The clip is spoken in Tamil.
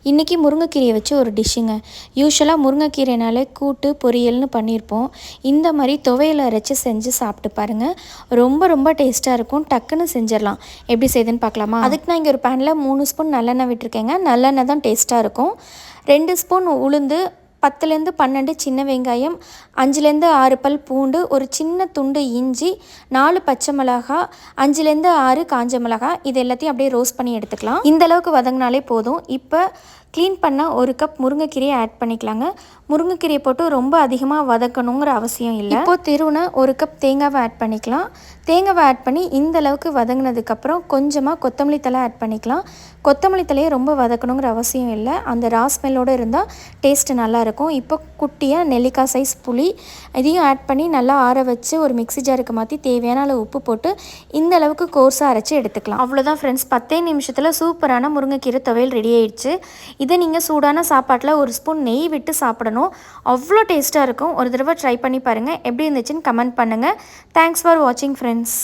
இன்றைக்கி முருங்கைக்கீரையை வச்சு ஒரு டிஷ்ஷுங்க. யூஸ்வலாக முருங்கைக்கீரைனாலே கூட்டு பொரியல்னு பண்ணியிருப்போம். இந்த மாதிரி துவையல் அரைச்சி செஞ்சு சாப்பிட்டு பாருங்கள். ரொம்ப ரொம்ப டேஸ்ட்டாக இருக்கும். டக்குன்னு செஞ்சிடலாம். எப்படி செய்யுதுன்னு பார்க்கலாமா? அதுக்கு நான் இங்கே ஒரு பேனில் 3 ஸ்பூன் நல்லெண்ணெய் விட்டுருக்கேங்க. நல்லெண்ணெய் தான் டேஸ்ட்டாக இருக்கும். 2 ஸ்பூன் உளுந்து, 10லேருந்து 12 சின்ன வெங்காயம், 5லேருந்து 6 பல் பூண்டு, ஒரு சின்ன துண்டு இஞ்சி, 4 பச்சை மிளகா, 5லேருந்து 6 காஞ்ச மிளகா, இது எல்லாத்தையும் அப்படியே ரோஸ்ட் பண்ணி எடுத்துக்கலாம். இந்த அளவுக்கு வதங்கினாலே போதும். இப்போ க்ளீன் பண்ண 1 கப் முருங்கைக்கீரையை ஆட் பண்ணிக்கலாங்க. முருங்கைக்கீரையை போட்டு ரொம்ப அதிகமாக வதக்கணுங்கிற அவசியம் இல்லை. இப்போது திருவுன 1 கப் தேங்காவை ஆட் பண்ணிக்கலாம். தேங்காவை ஆட் பண்ணி இந்த அளவுக்கு வதங்கினதுக்கப்புறம் கொஞ்சமாக கொத்தமல்லி தழை ஆட் பண்ணிக்கலாம். கொத்தமல்லி தலையை ரொம்ப வதக்கணுங்கிற அவசியம் இல்லை. அந்த ரா ஸ்மெல்லோடு இருந்தால் டேஸ்ட்டு நல்லாயிருக்கும். இப்போ குட்டியாக நெல்லிக்காய் சைஸ் புளி இதையும் ஆட் பண்ணி நல்லா ஆற வச்சு ஒரு மிக்ஸி ஜாருக்கு மாற்றி தேவையான அளவு உப்பு போட்டு இந்த அளவுக்கு கோர்ஸாக அரைச்சி எடுத்துக்கலாம். அவ்வளோதான் ஃப்ரெண்ட்ஸ், 10 நிமிஷத்தில் சூப்பரான முருங்கைக்கீரை துவையல் ரெடி ஆயிடுச்சு. இதை நீங்கள் சூடான சாப்பாட்டில் 1 ஸ்பூன் நெய் விட்டு சாப்பிடணும். அவ்வளோ டேஸ்ட்டாக இருக்கும். ஒரு தடவை ட்ரை பண்ணி பாருங்கள். எப்படி இருந்துச்சுன்னு கமெண்ட் பண்ணுங்கள். தேங்க்ஸ் ஃபார் வாட்சிங் ஃப்ரெண்ட்ஸ்.